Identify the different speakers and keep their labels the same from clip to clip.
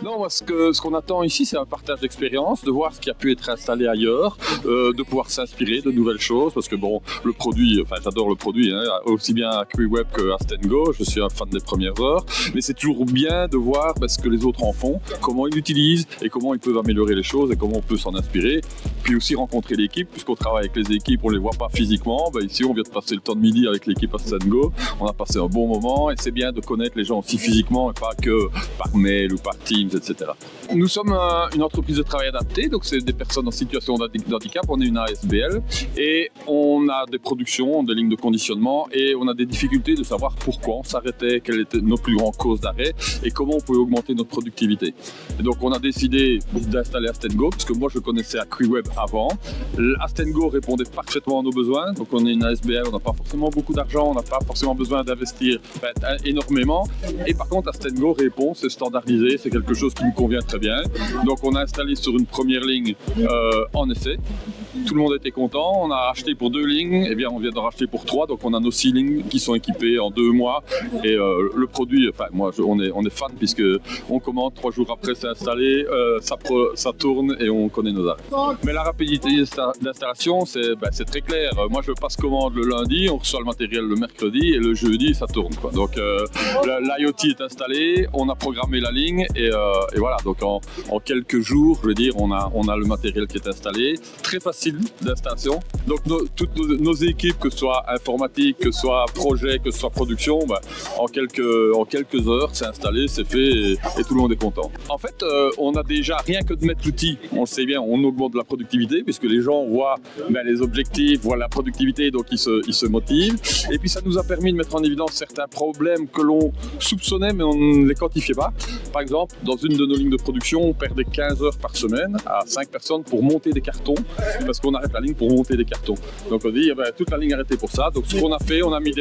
Speaker 1: Non, moi, ce qu'on attend ici, c'est un partage d'expérience, de voir ce qui a pu être installé ailleurs, de pouvoir s'inspirer de nouvelles choses, parce que bon, le produit, enfin, j'adore le produit, hein, aussi bien à QWeb que à Stengo, je suis un fan des premières heures, mais c'est toujours bien de voir ce que les autres en font, comment ils l'utilisent et comment ils peuvent améliorer les choses et comment on peut s'en inspirer. Puis aussi rencontrer l'équipe, puisqu'on travaille avec les équipes, on les voit pas physiquement. Ici, on vient de passer le temps de midi avec l'équipe à Stengo, on a passé un bon moment et c'est bien de connaître les gens aussi physiquement et pas que par mail ou par Teams, etc. Nous sommes une entreprise de travail adapté, donc c'est des personnes en situation d'handicap, on est une ASBL et on a des productions, des lignes de conditionnement et on a des difficultés de savoir pourquoi on s'arrêtait, quelles étaient nos plus grandes causes d'arrêt et comment on pouvait augmenter notre productivité. Et donc on a décidé d'installer Astengo, parce que moi je connaissais QWeb avant. Astengo répondait parfaitement à nos besoins, donc on est une ASBL, on n'a pas forcément beaucoup d'argent, on n'a pas forcément besoin d'investir énormément et par contre Astengo répond, c'est standardisé, c'est quelque chose qui nous convient très bien. Donc on a installé sur une première ligne en essai. Tout le monde était content, on a acheté pour 2 lignes, et bien on vient d'en racheter pour 3, donc on a nos 6 lignes qui sont équipées en 2 mois et le produit, enfin moi on est fan puisque on commande 3 jours après c'est installé, ça tourne et on connaît nos arrêts. Mais la rapidité d'installation c'est très clair, moi je passe commande le lundi, on reçoit le matériel le mercredi et le jeudi ça tourne quoi. Donc l'IoT est installé, on a programmé la ligne et voilà, donc en quelques jours je veux dire on a le matériel qui est installé, très facile d'installation. Donc toutes nos équipes, que ce soit informatique, que ce soit projet, que ce soit production, en quelques heures c'est installé, c'est fait et tout le monde est content. En fait on a déjà, rien que de mettre l'outil, on le sait bien, on augmente la productivité puisque les gens voient les objectifs, voient la productivité, donc ils se motivent. Et puis ça nous a permis de mettre en évidence certains problèmes que l'on soupçonnait mais on ne les quantifiait pas. Par exemple, dans une de nos lignes de production, on perdait 15 heures par semaine à 5 personnes pour monter des cartons, parce qu'on arrête la ligne pour monter des cartons. Donc on dit toute la ligne arrêtée pour ça. Donc ce qu'on a fait, on a mis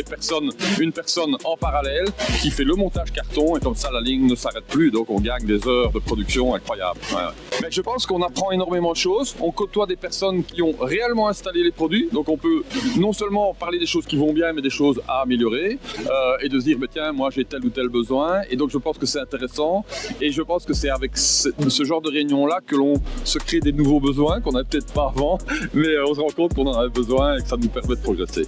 Speaker 1: une personne en parallèle qui fait le montage carton et comme ça la ligne ne s'arrête plus. Donc on gagne des heures de production incroyables. Ouais. Mais je pense qu'on apprend énormément de choses. On côtoie des personnes qui ont réellement installé les produits. Donc on peut non seulement parler des choses qui vont bien, mais des choses à améliorer et de se dire tiens, moi j'ai tel ou tel besoin. Et donc je pense que c'est intéressant. Et je pense que c'est avec ce genre de réunion-là que l'on se crée des nouveaux besoins qu'on n'avait peut-être pas avant, mais on se rend compte qu'on en avait besoin et que ça nous permet de progresser.